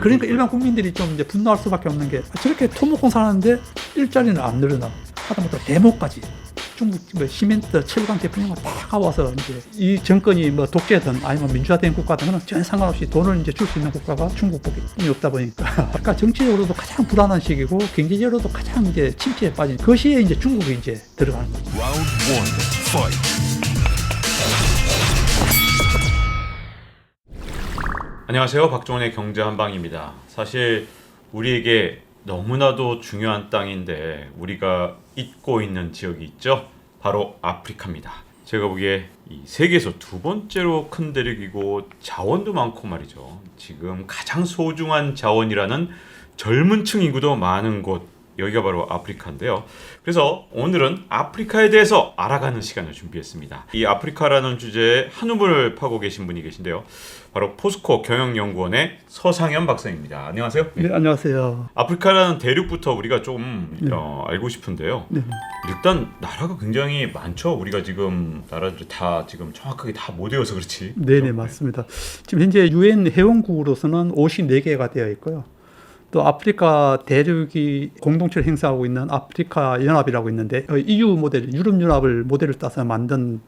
그러니까 일반 국민들이 좀 이제 분노할 수밖에 없는 게 저렇게 토목공사 하는데 일자리는 안 늘어나. 하다못해 대목까지 중국 뭐 시멘트, 철강 제품 다 가와서 이제 이 정권이 뭐 독재든 아니면 민주화된 국가든 전혀 상관없이 돈을 이제 줄 수 있는 국가가 중국밖에 없다 보니까 그러니까 정치적으로도 가장 불안한 시기고 경제적으로도 가장 이제 침체에 빠진 그 시에 이제 중국이 이제 들어가는 거죠. 안녕하세요. 박종원의 경제 한방입니다. 사실 우리에게 너무나도 중요한 땅인데 우리가 잊고 있는 지역이 있죠. 바로 아프리카입니다. 제가 보기에 이 세계에서 두 번째로 큰 대륙이고 자원도 많고 말이죠. 지금 가장 소중한 자원이라는 젊은 층 인구도 많은 곳, 여기가 바로 아프리카인데요. 그래서 오늘은 아프리카에 대해서 알아가는 시간을 준비했습니다. 이 아프리카라는 주제에 한우물을 파고 계신 분이 계신데요. 바로 포스코 경영연구원의 서상현 박사입니다. 안녕하세요. 네, 안녕하세요. 아프리카라는 대륙부터 우리가 좀 알고 싶은데요. 네. 일단 나라가 굉장히 많죠. 우리가 지금 나라들이 다 지금 정확하게 다 못 외워서 그렇지. 네네, 맞습니다. 지금 현재 유엔 회원국으로서는 54개가 되어 있고요. 또 아프리카 대륙이 공동체를 행사하고 있는 아프리카 연합이라고 있는데 EU 모델, 유럽연합을 모델을 따서 만든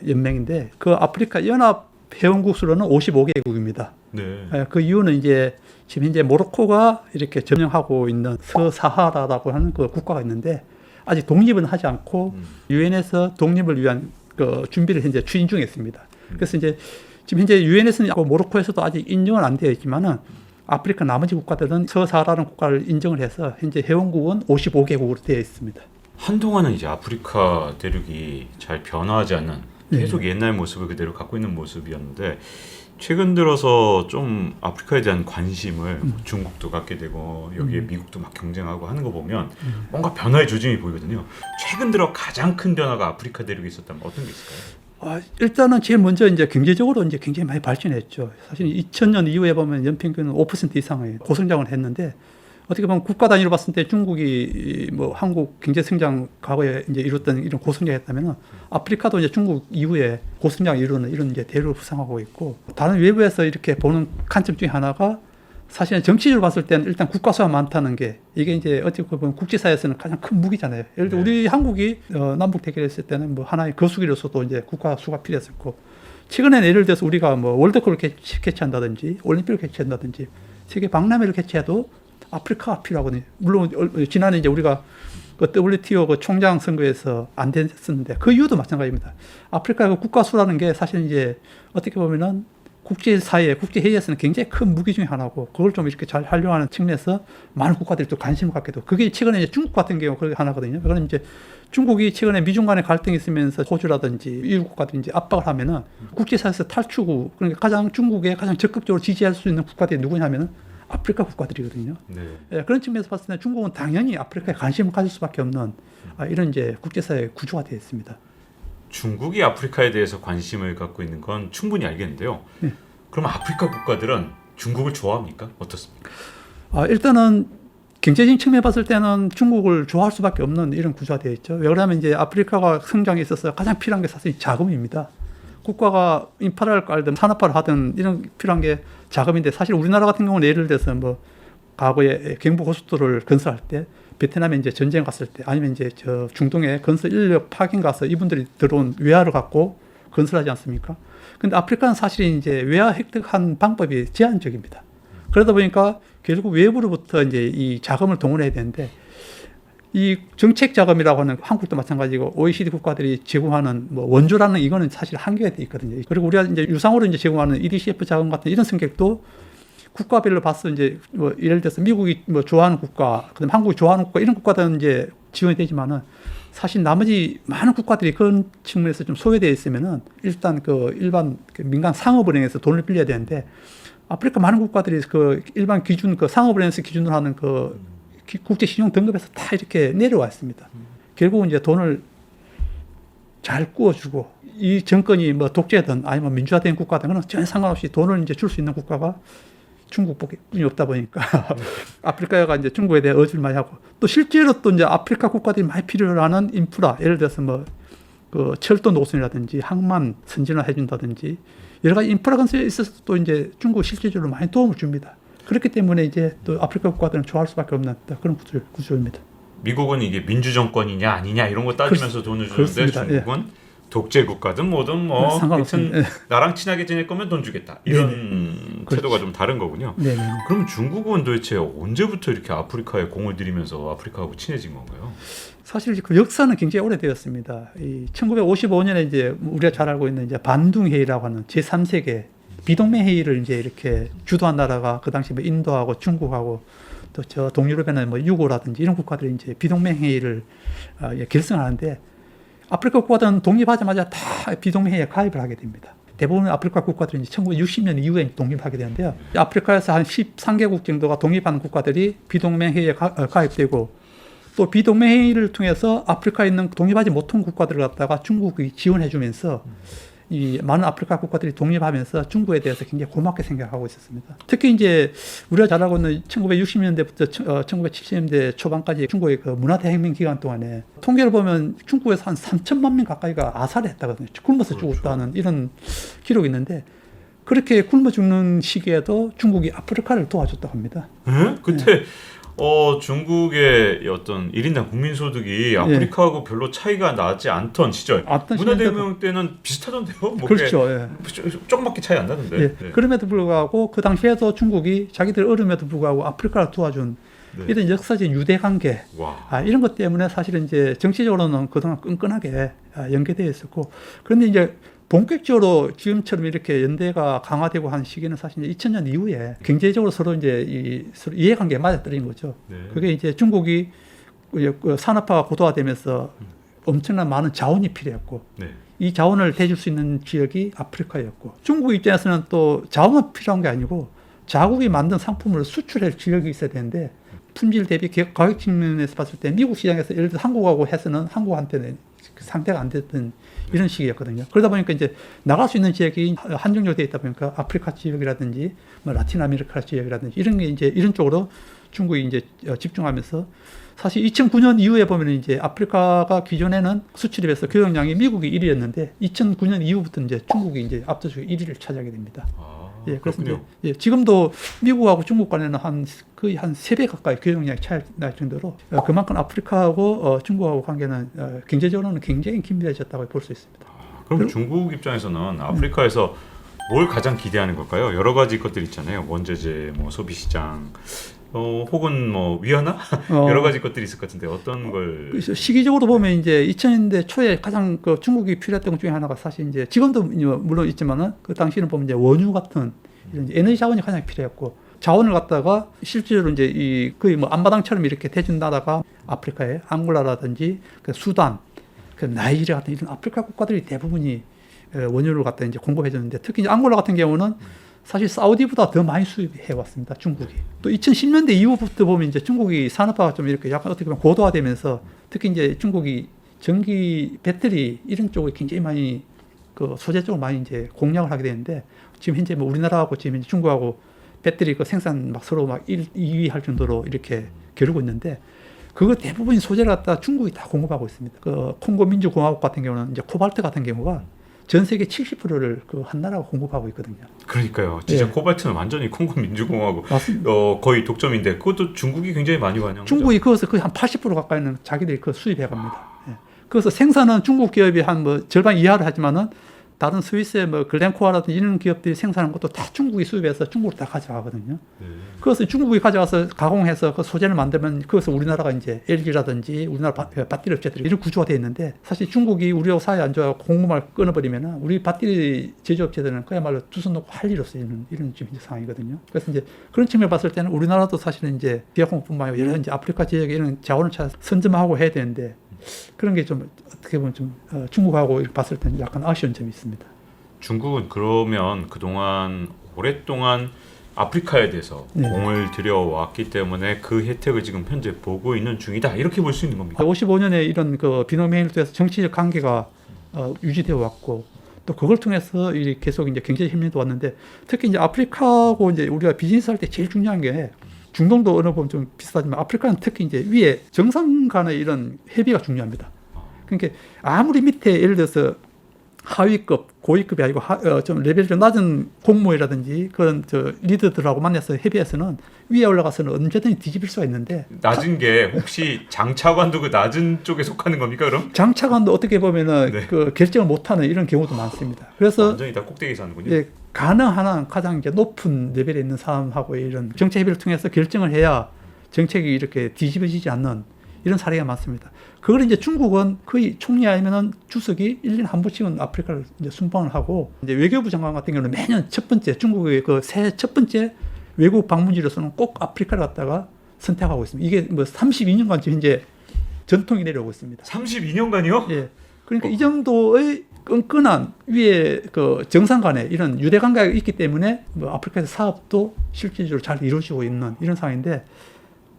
연맹인데 그 아프리카 연합 회원국 수로는 55개국입니다. 네. 그 이유는 이제 지금 현재 모로코가 이렇게 점령하고 있는 서사하라라고 하는 그 국가가 있는데 아직 독립은 하지 않고 유엔에서 독립을 위한 그 준비를 현재 추진 중에 있습니다. 그래서 이제 지금 현재 유엔에서는 모로코에서도 아직 인정은 안 되어 있지만은 아프리카 나머지 국가들은 서사하라는 국가를 인정을 해서 현재 회원국은 55개국으로 되어 있습니다. 한동안은 이제 아프리카 대륙이 잘 변화하지 않는 계속 옛날 모습을 그대로 갖고 있는 모습이었는데 최근 들어서 좀 아프리카에 대한 관심을 중국도 갖게 되고 여기에 미국도 막 경쟁하고 하는 거 보면 뭔가 변화의 조짐이 보이거든요. 최근 들어 가장 큰 변화가 아프리카 대륙에 있었다면 어떤 게 있을까요? 일단은 제일 먼저 이제 경제적으로 이제 굉장히 많이 발전했죠. 사실 2000년 이후에 보면 연평균 5% 이상의 고성장을 했는데 어떻게 보면 국가 단위로 봤을 때 중국이 뭐 한국 경제 성장 과거에 이제 이뤘던 이런 고성장했다면 아프리카도 이제 중국 이후에 고성장을 이루는 이런 이제 대륙을 구상하고 있고 다른 외부에서 이렇게 보는 관점 중에 하나가 사실은 정치적으로 봤을 때는 일단 국가 수가 많다는 게 이게 이제 어떻게 보면 국제사회에서는 가장 큰 무기잖아요. 예를 들어 우리 한국이 남북 대결했을 때는 뭐 하나의 거수기로서도 이제 국가 수가 필요했었고 최근에는 예를 들어서 우리가 뭐 월드컵을 개최한다든지 올림픽을 개최한다든지 세계 박람회를 개최해도 아프리카가 필요하거든요. 물론 지난해 이제 우리가 그 WTO 그 총장 선거에서 안 됐었는데 그 이유도 마찬가지입니다. 아프리카 그 국가 수라는 게 사실 이제 어떻게 보면은 국제사회, 국제회의에서는 굉장히 큰 무기 중에 하나고 그걸 좀 이렇게 잘 활용하는 측면에서 많은 국가들이 또 관심을 갖게 되고 그게 최근에 이제 중국 같은 경우 그게 하나거든요. 그건 이제 중국이 최근에 미중 간의 갈등이 있으면서 호주라든지 EU 국가들이 이제 압박을 하면은 국제사회에서 탈출구 그러니까 가장 중국에 가장 적극적으로 지지할 수 있는 국가들이 누구냐면은 아프리카 국가들이거든요. 네. 예, 그런 측면에서 봤을 때 중국은 당연히 아프리카에 관심을 가질 수밖에 없는 이런 이제 국제사회 구조가 되어 있습니다. 중국이 아프리카에 대해서 관심을 갖고 있는 건 충분히 알겠는데요. 네. 그럼 아프리카 국가들은 중국을 좋아합니까? 어떻습니까? 일단은 경제적인 측면에 봤을 때는 중국을 좋아할 수밖에 없는 이런 구조가 되어 있죠. 왜 그러냐면 이제 아프리카가 성장에 있어서 가장 필요한 게 사실 자금입니다. 국가가 인프라를 깔든 산업화를 하든 이런 필요한 게 자금인데 사실 우리나라 같은 경우는 예를 들어서 뭐 과거에 경부고속도로를 건설할 때 베트남에 이제 전쟁 갔을 때 아니면 이제 저 중동에 건설 인력 파견 가서 이분들이 들어온 외화를 갖고 건설하지 않습니까? 근데 아프리카는 사실 이제 외화 획득한 방법이 제한적입니다. 그러다 보니까 결국 외부로부터 이제 이 자금을 동원해야 되는데 이 정책 자금이라고 하는 한국도 마찬가지고 OECD 국가들이 제공하는 뭐 원조라는 이거는 사실 한계가 돼 있거든요. 그리고 우리가 이제 유상으로 이제 제공하는 EDCF 자금 같은 이런 성격도 국가별로 봤을 이제 뭐 예를 들어서 미국이 뭐 좋아하는 국가, 그다음 한국이 좋아하는 국가 이런 국가들은 이제 지원이 되지만은 사실 나머지 많은 국가들이 그런 측면에서 좀 소외되어 있으면은 일단 그 일반 그 민간 상업은행에서 돈을 빌려야 되는데 아프리카 많은 국가들이 그 일반 기준 그 상업은행에서 기준으로 하는 그 국제 신용 등급에서 다 이렇게 내려와 있습니다. 결국은 이제 돈을 잘 꾸어주고 이 정권이 뭐 독재든 아니면 민주화된 국가든 그런 전혀 상관없이 돈을 이제 줄 수 있는 국가가 중국뿐이 없다 보니까 아프리카가 이제 중국에 대해 의지를 많이 하고 또 실제로 또 이제 아프리카 국가들이 많이 필요로 하는 인프라 예를 들어서 뭐 그 철도 노선이라든지 항만 선진화 해준다든지 여러 가지 인프라 건설에 있어서 또 이제 중국 실질적으로 많이 도움을 줍니다. 그렇기 때문에 이제 또 아프리카 국가들은 좋아할 수밖에 없는 그런 구조입니다. 미국은 이게 민주 정권이냐 아니냐 이런 거 따지면서 돈을 주는데 그렇습니다. 중국은 독재 국가든 뭐든 뭐 상관없습니다. 하여튼 나랑 친하게 지낼 거면 돈 주겠다 이런 태도가 좀 다른 거군요. 네네. 그럼 중국은 도대체 언제부터 이렇게 아프리카에 공을 들이면서 아프리카하고 친해진 건가요? 사실 그 역사는 굉장히 오래되었습니다. 1955년에 이제 우리가 잘 알고 있는 이제 반둥 회의라고 하는 제3세계 비동맹 회의를 이제 이렇게 주도한 나라가 그 당시 뭐 인도하고 중국하고 또 저 동유럽에는 뭐 유고라든지 이런 국가들이 이제 비동맹 회의를 결성하는데 아프리카 국가들은 독립하자마자 다 비동맹 회의에 가입을 하게 됩니다. 대부분의 아프리카 국가들은 이제 1960년 이후에 독립하게 되는데요. 아프리카에서 한 13개국 정도가 독립한 국가들이 비동맹 회의에 가입되고 또 비동맹 회의를 통해서 아프리카에 있는 독립하지 못한 국가들을 갖다가 중국이 지원해주면서 이 많은 아프리카 국가들이 독립하면서 중국에 대해서 굉장히 고맙게 생각하고 있었습니다. 특히 이제 우리가 잘 알고 있는 1960년대부터 1970년대 초반까지 중국의 그 문화대혁명 기간 동안에 통계를 보면 중국에서 한 3천만 명 가까이가 아사를 했다거든요. 굶어서 죽었다는 이런 기록이 있는데 그렇게 굶어 죽는 시기에도 중국이 아프리카를 도와줬다고 합니다. 그때 중국의 어떤 1인당 국민소득이 아프리카하고 별로 차이가 나지 않던 시절 문화대혁명 때는 비슷하던데요? 뭐 그렇죠. 예. 조금밖에 차이 안 나던데. 예. 네. 그럼에도 불구하고 그 당시에도 중국이 자기들 어려움에도 불구하고 아프리카를 도와준 이런 역사적인 유대관계 이런 것 때문에 사실은 이제 정치적으로는 그동안 끈끈하게 연계되어 있었고 그런데 이제 본격적으로 지금처럼 이렇게 연대가 강화되고 한 시기는 사실 2000년 이후에 경제적으로 서로 이제 서로 이해관계에 맞아떨어진 거죠. 그게 이제 중국이 산업화가 고도화되면서 엄청난 많은 자원이 필요했고 이 자원을 대줄 수 있는 지역이 아프리카였고 중국 입장에서는 또 자원만 필요한 게 아니고 자국이 만든 상품을 수출할 지역이 있어야 되는데 품질 대비 가격 측면에서 봤을 때 미국 시장에서 예를 들어 한국하고 해서는 한국한테는 상대가 안 됐던 이런 시기였거든요. 그러다 보니까 이제 나갈 수 있는 지역이 한정적으로 되어 있다 보니까 아프리카 지역이라든지 뭐 라틴 아메리카 지역이라든지 이런 게 이제 이런 쪽으로 중국이 이제 집중하면서 사실 2009년 이후에 보면 이제 아프리카가 기존에는 수출입에서 교역량이 미국이 1위였는데 2009년 이후부터 이제 중국이 이제 압도적으로 1위를 차지하게 됩니다. 예, 그래서 이제, 지금도 미국하고 중국 간에는 거의 한 3배 가까이 교역량이 차이 날 정도로 그만큼 아프리카하고 중국하고 관계는 경제적으로는 굉장히 긴밀해졌다고 볼 수 있습니다. 그럼 중국 입장에서는 아프리카에서 뭘 가장 기대하는 걸까요? 여러 가지 것들 있잖아요. 원자재, 뭐 소비시장, 혹은 뭐 위안화 여러 가지 것들이 있을 것 같은데 어떤 걸? 시기적으로 보면 이제 2000년대 초에 가장 그 중국이 필요했던 것 중에 하나가 사실 이제 지금도 물론 있지만은 그 당시는 보면 이제 원유 같은 이런 에너지 자원이 가장 필요했고 자원을 갖다가 실제로 이제 거의 뭐 안마당처럼 이렇게 대준 나라가 아프리카에 앙골라라든지 그 수단, 그 나이지리아 같은 이런 아프리카 국가들이 대부분이 원유를 갖다 이제 공급해 줬는데 특히 이제 앙골라 같은 경우는 사실 사우디보다 더 많이 수입해 왔습니다. 중국이. 또 2010년대 이후부터 보면 이제 중국이 산업화가 좀 이렇게 약간 어떻게 보면 고도화되면서 특히 이제 중국이 전기 배터리 이런 쪽을 굉장히 많이 그 소재 쪽을 많이 이제 공략을 하게 되는데 지금 현재 뭐 우리나라하고 지금 중국하고 배터리 그 생산 막 서로 막 2위 할 정도로 이렇게 겨루고 있는데 그거 대부분 소재를 갖다 중국이 다 공급하고 있습니다. 그 콩고 민주공화국 같은 경우는 이제 코발트 같은 경우가 전 세계 70%를 그 한 나라가 공급하고 있거든요. 그러니까요. 진짜 코발트는 완전히 콩고 민주공화국 거의 독점인데 그것도 중국이 굉장히 많이 반영하죠. 중국이 그것을 거의 한 80% 가까이는 자기들이 그 수입해 갑니다. 그래서 생산은 중국 기업이 한 뭐 절반 이하를 하지만은 다른 스위스의 뭐 글렌코아라든지 이런 기업들이 생산하는 것도 다 중국이 수입해서 중국으로 다 가져가거든요. 그래서 중국이 가져가서 가공해서 그 소재를 만들면 그것을 우리나라가 이제 LG라든지 우리나라 배터리 업체들이 이런 구조가 되어 있는데 사실 중국이 우리하고 사이 안 좋아서 공급을 끊어버리면 우리 배터리 제조업체들은 그야말로 두 손 놓고 할 일 없어 이런 지금 상황이거든요. 그래서 이제 그런 측면을 봤을 때는 우리나라도 사실은 이제 비약공뿐만 아니라 여러 이제 아프리카 지역에 이런 자원을 찾아서 선점하고 해야 되는데 그런 게 좀 어떻게 보면 좀 중국하고 봤을 때는 약간 아쉬운 점이 있습니다. 중국은 그러면 그동안 오랫동안 아프리카에 대해서 공을 들여왔기 때문에 그 혜택을 지금 현재 보고 있는 중이다 이렇게 볼 수 있는 겁니까? 55년에 이런 그 비노미를 통해서 정치적 관계가 유지되어 왔고 또 그걸 통해서 계속 이제 경제 협력도 왔는데 특히 이제 아프리카하고 이제 우리가 비즈니스 할 때 제일 중요한 게 중동도 어느 보면 좀 비슷하지만 아프리카는 특히 이제 위에 정상 간의 이런 협의가 중요합니다. 그러니까 아무리 밑에 예를 들어서 하위급, 고위급이 아니고 좀 레벨이 좀 낮은 공무원이라든지 그런 리더들하고 만나서 협의해서는 위에 올라가서는 언제든지 뒤집을 수가 있는데 낮은 게 혹시 장차관도 그 낮은 쪽에 속하는 겁니까 그럼? 장차관도 어떻게 보면은 네. 그 결정을 못하는 이런 경우도 많습니다. 그래서 완전히 다 꼭대기에서 하는군요. 예, 가능한 한 가장 이제 높은 레벨에 있는 사람하고 이런 정책 협의를 통해서 결정을 해야 정책이 이렇게 뒤집어지지 않는 이런 사례가 많습니다. 그걸 이제 중국은 거의 총리 아니면은 주석이 1년에 한 번씩은 아프리카를 이제 순방을 하고 이제 외교부 장관 같은 경우는 매년 첫 번째 중국의 그 새해 첫 번째 외국 방문지로서는 꼭 아프리카를 갔다가 선택하고 있습니다. 이게 뭐 32년간 지금 이제 전통이 내려오고 있습니다. 32년간이요? 예. 그러니까 이 정도의 끈끈한 위에 그 정상 간에 이런 유대 관계가 있기 때문에 뭐 아프리카에서 사업도 실질적으로 잘 이루어지고 있는 이런 상황인데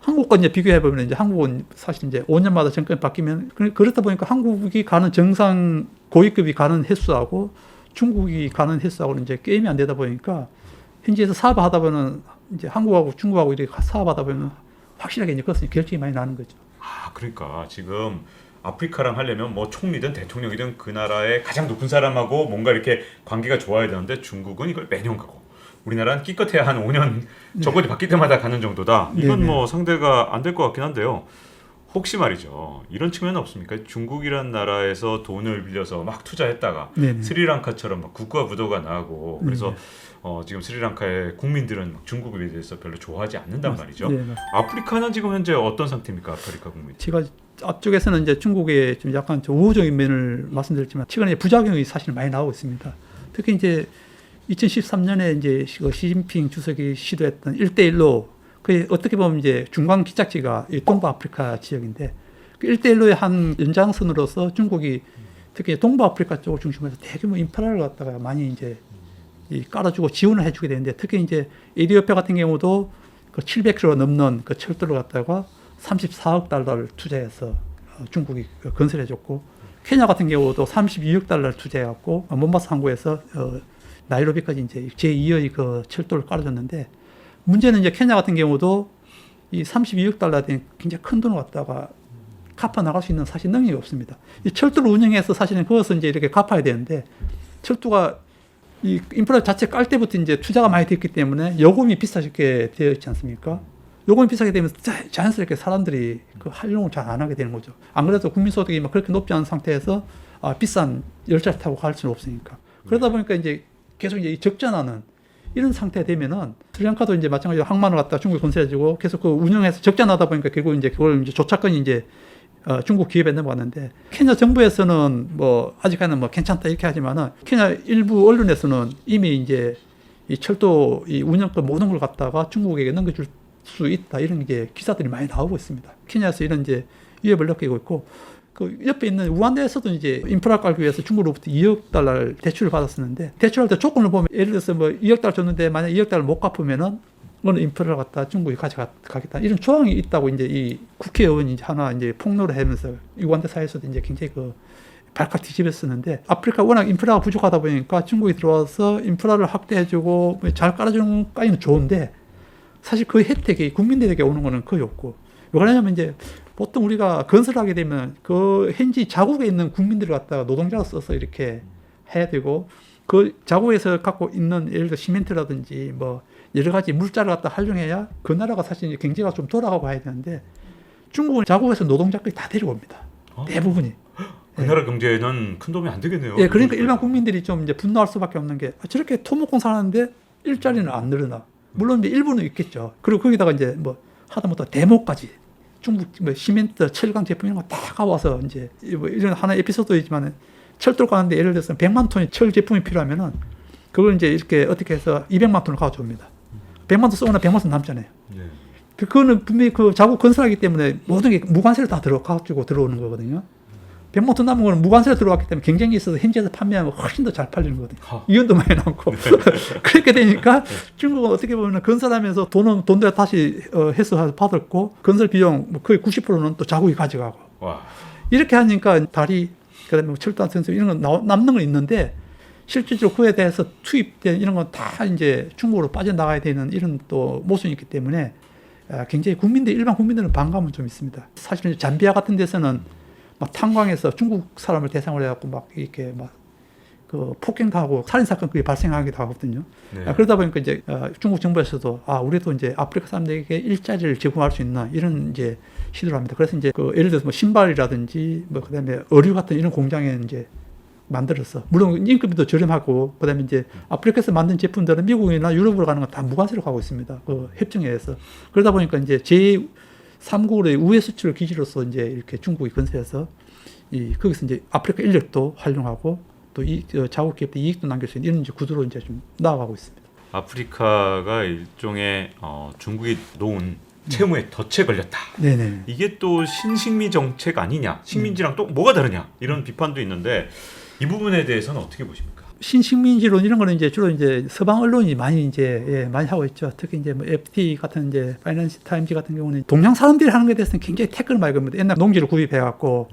한국과 이제 비교해 보면 이제 한국은 사실 이제 5년마다 정권이 바뀌면 그렇다 보니까 한국이 가는 정상 고위급이 가는 횟수하고 중국이 가는 횟수하고는 이제 게임이 안 되다 보니까 현지에서 사업하다 보면 이제 한국하고 중국하고 이렇게 사업하다 보면 확실하게 이제 그것은 결정이 많이 나는 거죠. 아 그러니까 지금 아프리카랑 하려면 뭐 총리든 대통령이든 그 나라의 가장 높은 사람하고 뭔가 이렇게 관계가 좋아야 되는데 중국은 이걸 매년 가고 우리나라는 기껏해야 한 5년 정권이 바뀔 때마다 가는 정도다. 이건 뭐 상대가 안 될 것 같긴 한데요. 혹시 말이죠. 이런 측면은 없습니까? 중국이란 나라에서 돈을 빌려서 막 투자했다가 네네. 스리랑카처럼 막 국가 부도가 나고 그래서 지금 스리랑카의 국민들은 중국에 대해서 별로 좋아하지 않는단 말이죠. 네네. 아프리카는 지금 현재 어떤 상태입니까? 아프리카 국민. 제가 앞쪽에서는 이제 중국의 좀 약간 좀 우호적인 면을 말씀드렸지만 최근에 부작용이 사실 많이 나오고 있습니다. 특히 이제 2013년에 이제 시진핑 주석이 시도했던 1대1로 그 어떻게 보면 이제 중간 기착지가 이 동부아프리카 지역인데 그 1대1로의 한 연장선으로서 중국이 특히 동부아프리카 쪽을 중심으로 해서 대규모 인프라를 갖다가 많이 이제 깔아주고 지원을 해주게 되는데 특히 이제 에티오피아 같은 경우도 그 700km 넘는 그 철도를 갖다가 34억 달러를 투자해서 중국이 건설해줬고 케냐 같은 경우도 32억 달러를 투자해갖고 몬바사 항구에서 나이로비까지 이제 제2의 그 철도를 깔아줬는데 문제는 이제 케냐 같은 경우도 이 32억 달러에 대한 굉장히 큰 돈을 갖다가 갚아 나갈 수 있는 사실 능력이 없습니다. 이 철도를 운영해서 사실은 그것을 이제 이렇게 갚아야 되는데 철도가 이 인프라 자체 깔 때부터 이제 투자가 많이 됐기 때문에 요금이 비싸게 되어 있지 않습니까? 요금이 비싸게 되면 자연스럽게 사람들이 그 활용을 잘 안 하게 되는 거죠. 안 그래도 국민소득이 막 그렇게 높지 않은 상태에서 비싼 열차를 타고 갈 수는 없으니까. 그러다 보니까 이제 계속 이제 적자나는 이런 상태 되면은 스리랑카도 이제 마찬가지로 항만을 갖다 중국에 건설해주고 계속 그 운영해서 적자나다 보니까 결국 이제 그걸 이제 조차권이 이제 중국 기업에 넘어갔는데 케냐 정부에서는 뭐 아직까지는 뭐 괜찮다 이렇게 하지만은 케냐 일부 언론에서는 이미 이제 이 철도 이 운영권 모든 걸 갖다가 중국에게 넘겨줄 수 있다 이런 게 기사들이 많이 나오고 있습니다. 케냐에서 이런 이제 위협을 느끼고 있고 그 옆에 있는 우간다에서도 이제 인프라 깔기 위해서 중국으로부터 2억 달러를 대출을 받았었는데 대출할 때 조건을 보면 예를 들어서 뭐 2억 달러 줬는데 만약 2억 달러 못 갚으면은 어느 인프라를 갖다 중국이 가져가겠다 이런 조항이 있다고 이제 이 국회의원이 하나 이제 폭로를 하면서 우간다 사회에서도 이제 굉장히 그 발칵 뒤집었었는데 아프리카 워낙 인프라가 부족하다 보니까 중국이 들어와서 인프라를 확대해주고 잘 깔아주는 까지는 좋은데 사실 그 혜택이 국민들에게 오는 거는 거의 없고 왜 그러냐면 이제 보통 우리가 건설하게 되면 그 현지 자국에 있는 국민들을 갖다가 노동자로 써서 이렇게 해야 되고 그 자국에서 갖고 있는 예를 들어 시멘트라든지 뭐 여러 가지 물자를 갖다 활용해야 그 나라가 사실 경제가 좀 돌아가고 해야 되는데 중국은 자국에서 노동자까지 다 데려옵니다. 대부분이. 그 나라 경제에는 큰 도움이 안 되겠네요. 예, 그러니까 일반 국민들이 좀 이제 분노할 수밖에 없는 게 저렇게 토목공 사는데 일자리는 안 늘어나. 물론 이제 일부는 있겠죠. 그리고 거기다가 이제 뭐 하다못해 데모까지 중국 뭐 시멘트, 철강 제품 이런 거 다 가와서 이제 뭐 이런 하나 에피소드 있지만 철도를 가는데 예를 들어서 100만 톤의 철 제품이 필요하면은 그걸 이제 이렇게 어떻게 해서 200만 톤을 가져옵니다. 100만 톤 쏘거나 100만 톤 남잖아요. 네. 그거는 분명히 그 자국 건설하기 때문에 모든 게 무관세를 다 가지고 들어오는 거거든요. 100만 톤 남은 거는 무관세로 들어왔기 때문에 경쟁이 있어서 현지에서 판매하면 훨씬 더 잘 팔리는 거거든요. 이윤도 많이 남고. 그렇게 되니까 중국은 어떻게 보면 건설하면서 돈도 다시 회수해서 받았고 건설 비용 뭐 거의 90%는 또 자국이 가져가고. 와. 이렇게 하니까 다리, 그다음에 철도한 선수 이런 거 남는 건 있는데 실질적으로 그에 대해서 투입된 이런 건 다 이제 중국으로 빠져나가야 되는 이런 또 모순이 있기 때문에 굉장히 일반 국민들은 반감은 좀 있습니다. 사실은 잠비아 같은 데서는 막 탄광에서 중국 사람을 대상으로 해갖고 막 이렇게 막 그 폭행도 하고 살인 사건 그게 발생하기도 하거든요. 네. 그러다 보니까 이제 중국 정부에서도 우리도 이제 아프리카 사람들에게 일자리를 제공할 수 있나 이런 이제 시도를 합니다. 그래서 이제 그 예를 들어서 뭐 신발이라든지 뭐 그다음에 의류 같은 이런 공장에 이제 만들어서 물론 인건비도 저렴하고 그다음에 이제 아프리카에서 만든 제품들은 미국이나 유럽으로 가는 건 다 무관세로 가고 있습니다. 그 협정에 의해서 그러다 보니까 이제 제3국으로의 우회 수출 기지로서 이제 이렇게 중국이 건설해서 거기서 이제 아프리카 인력도 활용하고 또 자국 기업도 이익도 남길 수 있는 이런 이제 구도로 이제 좀 나아가고 있습니다. 아프리카가 일종의 중국이 놓은 채무에 덫에 걸렸다. 네네. 이게 또 신식미 정책 아니냐? 식민지랑 또 뭐가 다르냐? 이런 비판도 있는데 이 부분에 대해서는 어떻게 보십니까? 신식민지론 이런 거는 이제 주로 이제 서방 언론이 많이 이제 많이 하고 있죠. 특히 이제 뭐 FT 같은 이제 파이낸셜 타임즈 같은 경우는 동양 사람들이 하는 것에 대해서는 굉장히 태클을 많이 겁니다. 옛날 농지를 구입해 갖고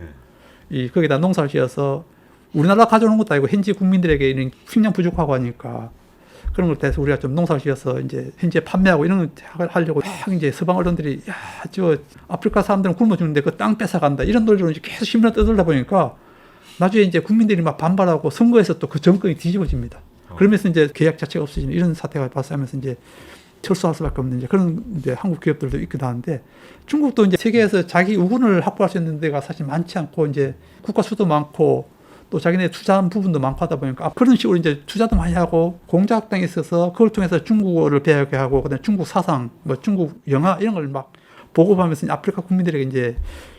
거기다 농사를 지어서 우리나라 가져오는 것도 아니고 현지 국민들에게 이런 식량 부족하고 하니까 그런 걸 대해서 우리가 좀 농사를 지어서 이제 현지에 판매하고 이런 걸 하려고 막 이제 서방 언론들이 저 아프리카 사람들은 굶어 죽는데 그 땅 뺏어간다 이런 논리로 이제 계속 신문을 떠들다 보니까 나중에 이제 국민들이 막 반발하고 선거에서 또 그 정권이 뒤집어집니다. 그러면서 이제 계약 자체가 없어지는 이런 사태가 발생하면서 이제 철수할 수밖에 없는 이제 그런 이제 한국 기업들도 있기도 하는데 중국도 이제 세계에서 자기 우군을 확보할 수 있는 데가 사실 많지 않고 이제 국가 수도 많고 또 자기네 투자한 부분도 많고 하다 보니까 그런 식으로 이제 투자도 많이 하고 공작당에 있어서 그걸 통해서 중국어를 배우게 하고 그다음에 중국 사상, 뭐 중국 영화 이런 걸 막 보급하면서 아프리카 국민들에게 이제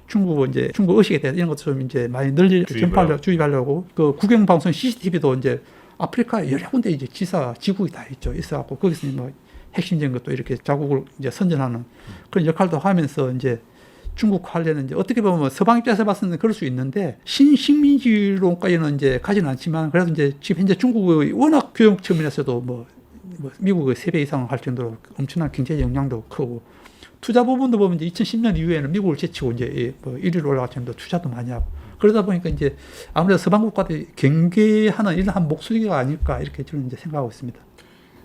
중국 의식에 대해서 이런 것도 좀 이제 많이 널리 주입하려고 그 국영 방송 CCTV도 이제 아프리카 여러 군데 이제 지국이 다 있어갖고 거기서 뭐 핵심적인 것도 이렇게 자국을 이제 선전하는 그런 역할도 하면서 이제 중국 관련은 이제 어떻게 보면 서방 입장에서 봤을 그럴 수 있는데 신식민지론까지는 이제 가지는 않지만 그래도 이제 지금 현재 중국의 워낙 교육 측면에서도 뭐 미국의 3배 이상 할 정도로 엄청난 경제 영향도 크고 투자 부분도 보면 이제 2010년 이후에는 미국을 제치고 이제 뭐 1위로 올라갈 정도로 투자도 많이 하고 그러다 보니까 이제 아무래도 서방 국가들이 경계하는 이런 한 목소리가 아닐까 이렇게 저는 이제 생각하고 있습니다.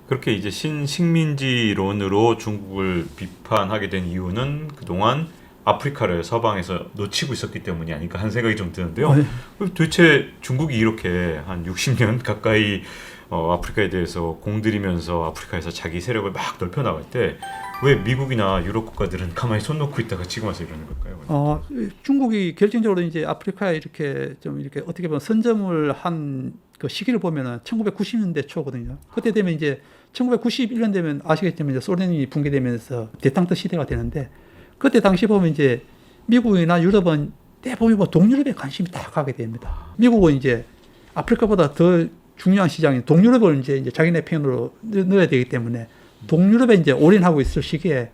그렇게 이제 신식민지론으로 중국을 비판하게 된 이유는 그동안 아프리카를 서방에서 놓치고 있었기 때문이 아닐까 하는 생각이 좀 드는데요. 도대체 중국이 이렇게 한 60년 가까이 아프리카에 대해서 공들이면서 아프리카에서 자기 세력을 막 넓혀 나갈 때 왜 미국이나 유럽 국가들은 가만히 손 놓고 있다가 지금 와서 이러는 걸까요? 중국이 결정적으로 이제 아프리카에 이렇게 좀 이렇게 어떻게 보면 선점을 한 그 시기를 보면은 1990년대 초거든요. 그때 되면 이제 1991년 되면 아시겠지만 이제 소련이 붕괴되면서 대탕트 시대가 되는데 그때 당시 보면 이제 미국이나 유럽은 대부분 뭐 동유럽에 관심이 다 가게 됩니다. 미국은 이제 아프리카보다 더 중요한 시장인 동유럽을 이제 자기네 편으로 넣어야 되기 때문에 동유럽에 이제 올인하고 있을 시기에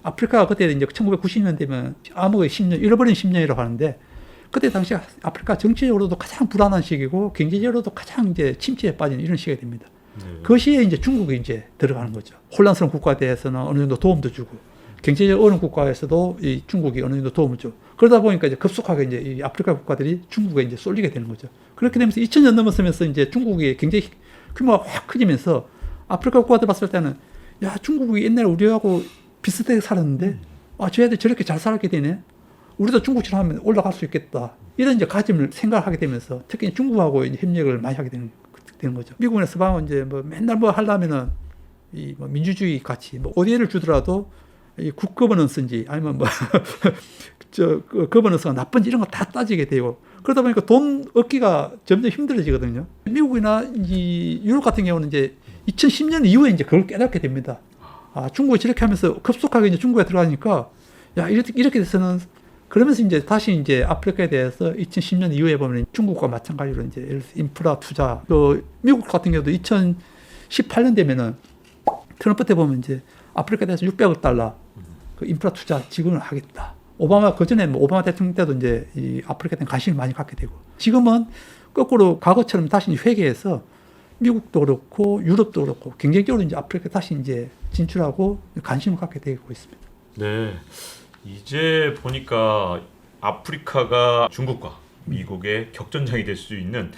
아프리카가 그때 이제 1990년 되면 암흑의 10년, 잃어버린 10년이라고 하는데 그때 당시 아프리카 정치적으로도 가장 불안한 시기고 경제적으로도 가장 이제 침체에 빠진 이런 시기가 됩니다. 그 시기에 이제 중국이 이제 들어가는 거죠. 혼란스러운 국가에 대해서는 어느 정도 도움도 주고 경제적 어려운 국가에서도 이 중국이 어느 정도 도움을 줘. 그러다 보니까 이제 급속하게 이제 이 아프리카 국가들이 중국에 이제 쏠리게 되는 거죠. 그렇게 되면서 2000년 넘었으면서 이제 중국이 굉장히 규모가 확 커지면서 아프리카 국가들 봤을 때는 야, 중국이 옛날에 우리하고 비슷하게 살았는데 쟤네들 저렇게 잘 살게 되네. 우리도 중국처럼 하면 올라갈 수 있겠다. 이런 이제 가짐을 생각하게 되면서 특히 중국하고 이제 협력을 많이 하게 되는 거죠. 미국이나 서방은 이제 뭐 맨날 뭐 하려면은 이 뭐 민주주의 같이 뭐 어디를 주더라도 이 굿거버넌스인지 아니면 뭐 거버넌스가 나쁜지 이런 거 다 따지게 되고 그러다 보니까 돈 얻기가 점점 힘들어지거든요. 미국이나 이 유럽 같은 경우는 이제 2010년 이후에 이제 그걸 깨닫게 됩니다. 중국이 저렇게 하면서 급속하게 이제 중국에 들어가니까 야 이렇게 돼서는 그러면서 이제 다시 이제 아프리카에 대해서 2010년 이후에 보면 중국과 마찬가지로 이제 예를 들어서 인프라 투자, 미국 같은 경우도 2018년 되면은 트럼프 때 보면 이제 아프리카에 대해서 600억 달러 그 인프라 투자 지급을 하겠다. 오바마 그전에 뭐 오바마 대통령 때도 이제 이 아프리카에 대한 관심을 많이 갖게 되고 지금은 거꾸로 과거처럼 다시 회귀해서 미국도 그렇고 유럽도 그렇고 경쟁적으로 이제 아프리카 다시 이제 진출하고 관심을 갖게 되고 있습니다. 네. 이제 보니까 아프리카가 중국과 미국의 격전장이 될 수 있는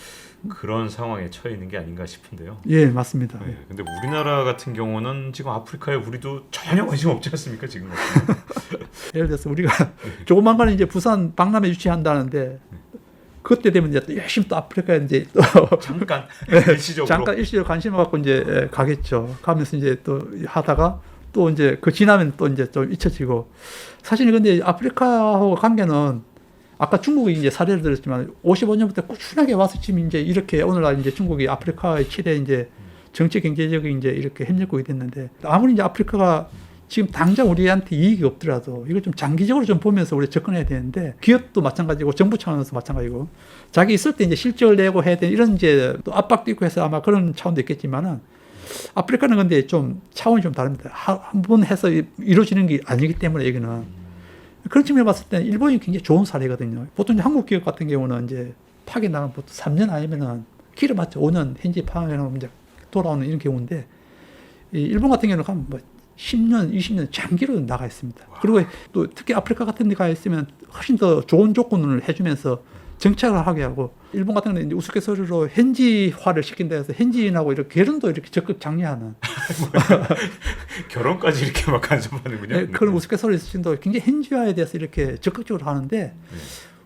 그런 상황에 처해 있는 게 아닌가 싶은데요. 예, 맞습니다. 네, 근데 우리나라 같은 경우는 지금 아프리카에 우리도 전혀 관심 없지 않습니까 지금? 예를 들어서 우리가 조그만 거는 이제 부산 박람회 유치한다는데 그때 되면 이제 또 열심히 또 아프리카에 이제 또 잠깐 일시적으로 잠깐 일시적으로 관심을 갖고 이제 가겠죠. 가면서 이제 또 하다가 또 이제 그 지나면 또 이제 좀 잊혀지고 사실 근데 아프리카하고 관계는 아까 중국이 이제 사례를 들었지만 55년부터 꾸준하게 와서 지금 이제 이렇게 오늘날 이제 중국이 아프리카의 최대 이제 정치 경제적인 이제 이렇게 협력국이 됐는데 아무리 이제 아프리카가 지금 당장 우리한테 이익이 없더라도 이걸 좀 장기적으로 좀 보면서 우리 접근해야 되는데 기업도 마찬가지고 정부 차원에서 마찬가지고 자기 있을 때 이제 실적을 내고 해야 되는 이런 이제 또 압박도 있고 해서 아마 그런 차원도 있겠지만은 아프리카는 근데 좀 차원이 좀 다릅니다. 한 번 해서 이루어지는 게 아니기 때문에 여기는 그런 측면에 봤을 때는 일본이 굉장히 좋은 사례거든요. 보통 이제 한국 기업 같은 경우는 이제 파견 나가면 보통 3년 아니면은 길어봤자 5년 현지 파견하면 이제 돌아오는 이런 경우인데 이 일본 같은 경우는 가면 뭐 10년, 20년 장기로 나가 있습니다. 그리고 또 특히 아프리카 같은 데 가 있으면 훨씬 더 좋은 조건을 해주면서 정착을 하게 하고 일본 같은 데는 이제 우스갯소리로 현지화를 시킨다 해서 현지인하고 이렇게 결혼도 이렇게 적극 장려하는 결혼까지 이렇게 막 간섭하는군요. 네, 그런 우스갯소리 있으신도 굉장히 현지화에 대해서 이렇게 적극적으로 하는데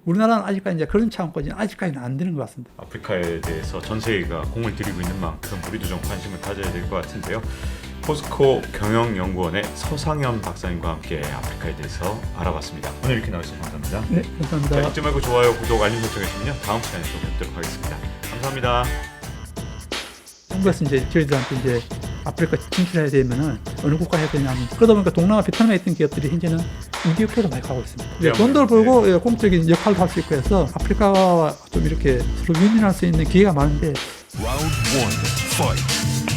우리나라는 아직까지 이제 그런 차원까지는 아직까지는 안 되는 것 같습니다. 아프리카에 대해서 전 세계가 공을 들이고 있는 만큼 우리도 좀 관심을 가져야 될 것 같은데요. 포스코 경영연구원의 서상현 박사님과 함께 아프리카에 대해서 알아봤습니다. 오늘 이렇게 나와주셔서 감사합니다. 네, 감사합니다. 자, 잊지 말고 좋아요, 구독, 알림 설정해주시면요. 다음 시간에 또 뵙도록 하겠습니다. 감사합니다. 한국에서 이제 저희들한테 이제 아프리카 진출해야 되면은 어느 국가 해야 되냐 하면 그러다 보니까 동남아 베트남에 있던 기업들이 현재는 우리 기업으로 많이 가고 있습니다. 네, 돈도 벌고 예, 공적인 역할도 할 수 있고 해서 아프리카와 좀 이렇게 서로 윈윈할 수 있는 기회가 많은데 Round 1, fight.